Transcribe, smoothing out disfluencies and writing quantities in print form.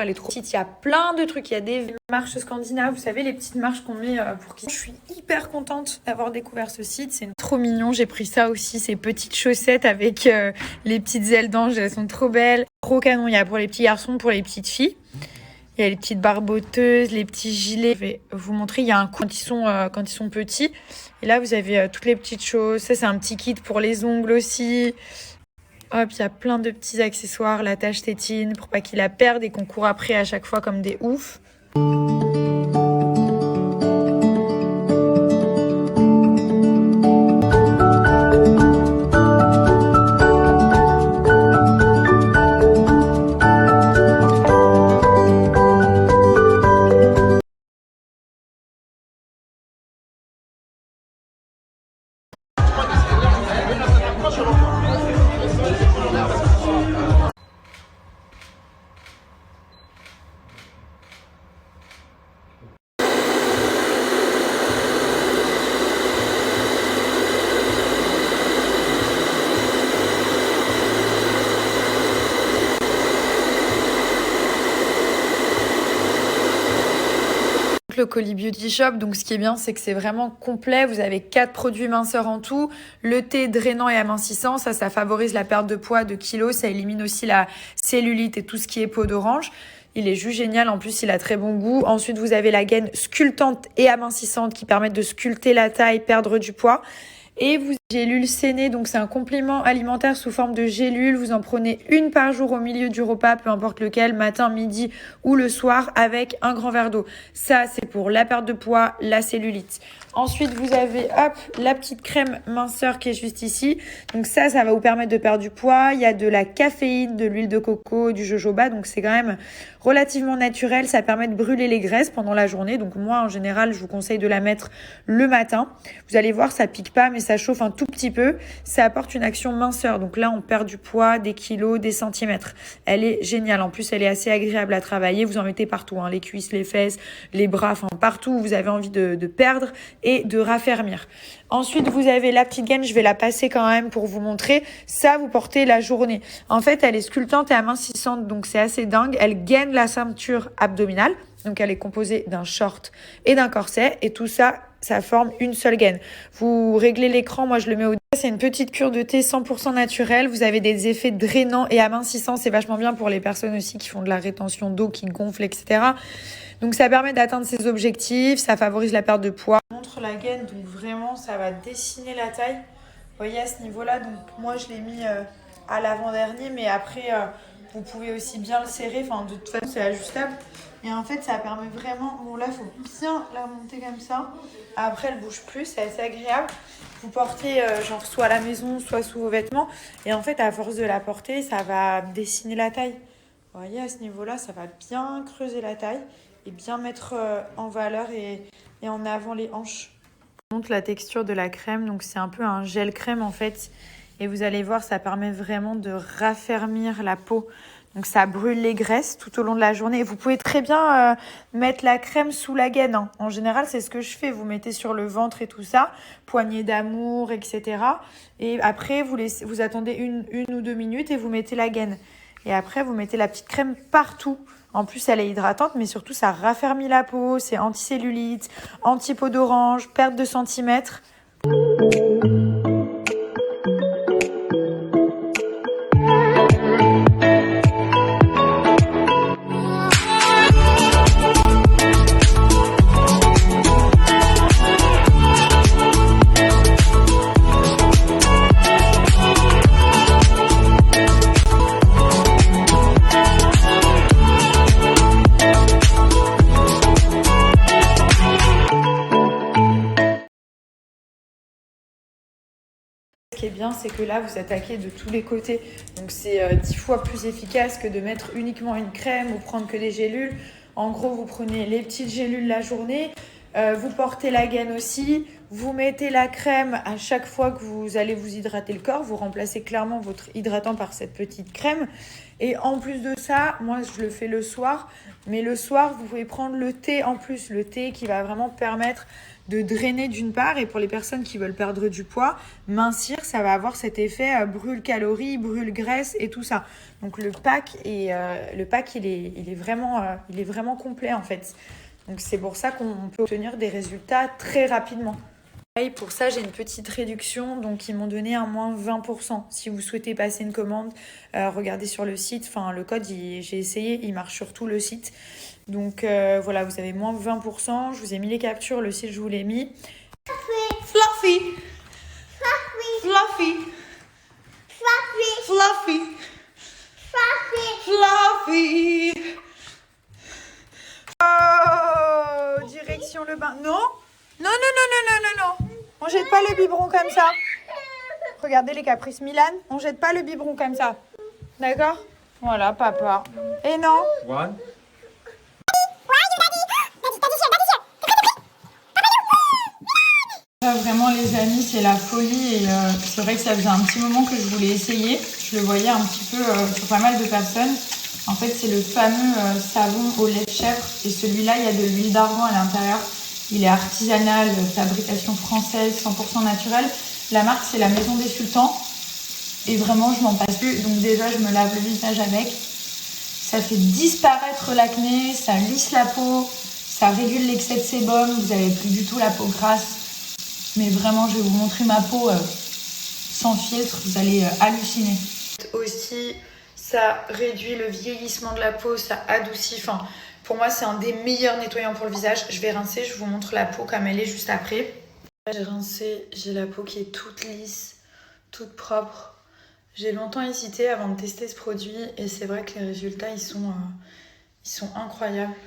Elle est trop petite. Il y a plein de trucs. Il y a des marches scandinaves. Vous savez, les petites marches qu'on met pour qui. Je suis hyper contente d'avoir découvert ce site. C'est trop mignon. J'ai pris ça aussi. Ces petites chaussettes avec les petites ailes d'ange. Elles sont trop belles. Trop canon. Il y a pour les petits garçons, pour les petites filles. Il y a les petites barboteuses, les petits gilets. Je vais vous montrer. Il y a un coup quand ils sont petits. Et là, vous avez toutes les petites choses. Ça, c'est un petit kit pour les ongles aussi. Hop, il y a plein de petits accessoires, la tache tétine pour pas qu'ils la perdent et qu'on court après à chaque fois comme des oufs. Le Collie Beauty Shop, donc ce qui est bien, c'est que c'est vraiment complet. Vous avez 4 produits minceurs en tout. Le thé drainant et amincissant, ça favorise la perte de poids de kilos. Ça élimine aussi la cellulite et tout ce qui est peau d'orange. Il est juste génial. En plus, il a très bon goût. Ensuite, vous avez la gaine sculptante et amincissante qui permettent de sculpter la taille, perdre du poids. Et vous gélule sénée, donc c'est un complément alimentaire sous forme de gélule. Vous en prenez une par jour au milieu du repas, peu importe lequel, matin, midi ou le soir, avec un grand verre d'eau. Ça, c'est pour la perte de poids, la cellulite. Ensuite, vous avez la petite crème minceur qui est juste ici. Donc ça va vous permettre de perdre du poids. Il y a de la caféine, de l'huile de coco, du jojoba. Donc c'est quand même relativement naturel. Ça permet de brûler les graisses pendant la journée. Donc moi, en général, je vous conseille de la mettre le matin. Vous allez voir, ça pique pas, mais ça chauffe un tout petit peu. Ça apporte une action minceur. Donc là, on perd du poids, des kilos, des centimètres. Elle est géniale. En plus, elle est assez agréable à travailler. Vous en mettez partout, hein, les cuisses, les fesses, les bras, enfin partout où vous avez envie de perdre et de raffermir. Ensuite, vous avez la petite gaine, je vais la passer quand même pour vous montrer. Ça, vous portez la journée. En fait, elle est sculptante et amincissante, donc c'est assez dingue. Elle gaine la ceinture abdominale, donc elle est composée d'un short et d'un corset, et tout ça, ça forme une seule gaine. Vous réglez l'écran, moi je le mets au... C'est une petite cure de thé 100% naturelle. Vous avez des effets drainants et amincissants. C'est vachement bien pour les personnes aussi qui font de la rétention d'eau, qui gonflent, etc. Donc ça permet d'atteindre ses objectifs, ça favorise la perte de poids. Je montre la gaine, donc vraiment ça va dessiner la taille. Vous voyez à ce niveau-là, donc moi je l'ai mis à l'avant-dernier, mais après vous pouvez aussi bien le serrer, enfin de toute façon c'est ajustable. Et en fait ça permet vraiment, bon là il faut bien la monter comme ça. Après elle bouge plus, c'est assez agréable. Vous portez genre soit à la maison, soit sous vos vêtements. Et en fait à force de la porter, ça va dessiner la taille. Vous voyez à ce niveau-là, ça va bien creuser la taille et bien mettre en valeur et en avant les hanches. Je montre la texture de la crème, donc c'est un peu un gel crème en fait. Et vous allez voir, ça permet vraiment de raffermir la peau. Donc ça brûle les graisses tout au long de la journée. Et vous pouvez très bien mettre la crème sous la gaine, hein. En général, c'est ce que je fais. Vous mettez sur le ventre et tout ça, poignée d'amour, etc. Et après, vous attendez une ou 2 minutes et vous mettez la gaine. Et après, vous mettez la petite crème partout. En plus, elle est hydratante, mais surtout, ça raffermit la peau. C'est anti-cellulite, anti-peau d'orange, perte de centimètres. Ce qui est bien, c'est que là, vous attaquez de tous les côtés. Donc, c'est 10 fois plus efficace que de mettre uniquement une crème ou prendre que des gélules. En gros, vous prenez les petites gélules la journée. Vous portez la gaine aussi. Vous mettez la crème à chaque fois que vous allez vous hydrater le corps. Vous remplacez clairement votre hydratant par cette petite crème. Et en plus de ça, moi je le fais le soir. Mais le soir, vous pouvez prendre le thé en plus. Le thé qui va vraiment permettre de drainer d'une part. Et pour les personnes qui veulent perdre du poids, mincir, ça va avoir cet effet brûle calories, brûle graisse et tout ça. Donc le pack, il est vraiment complet en fait. Donc c'est pour ça qu'on peut obtenir des résultats très rapidement. Et pour ça, j'ai une petite réduction, donc ils m'ont donné un moins 20%. Si vous souhaitez passer une commande, regardez sur le site. Enfin, le code, j'ai essayé, il marche sur tout le site. Donc voilà, vous avez moins 20%. Je vous ai mis les captures, le site, je vous l'ai mis. Fluffy. Fluffy. Fluffy. Fluffy. Fluffy. Oh, direction le bain. Non? Non, non, non, non, non, non, non. On jette pas le biberon comme ça. Regardez les caprices Milan. On jette pas le biberon comme ça. D'accord? Voilà, papa. Et non? One. Vraiment les amis, c'est la folie et c'est vrai que ça faisait un petit moment que je voulais essayer. Je le voyais un petit peu sur pas mal de personnes. En fait, c'est le fameux savon au lait de chèvre et celui-là, il y a de l'huile d'argan à l'intérieur. Il est artisanal, fabrication française, 100% naturelle. La marque, c'est la Maison des Sultans. Et vraiment, je m'en passe plus. Donc déjà, je me lave le visage avec. Ça fait disparaître l'acné, ça lisse la peau, ça régule l'excès de sébum. Vous n'avez plus du tout la peau grasse. Mais vraiment, je vais vous montrer ma peau sans filtre. Vous allez halluciner. Aussi, ça réduit le vieillissement de la peau, ça adoucit. Enfin, pour moi, c'est un des meilleurs nettoyants pour le visage. Je vais rincer, je vous montre la peau comme elle est juste après. J'ai rincé, j'ai la peau qui est toute lisse, toute propre. J'ai longtemps hésité avant de tester ce produit et c'est vrai que les résultats, ils sont incroyables.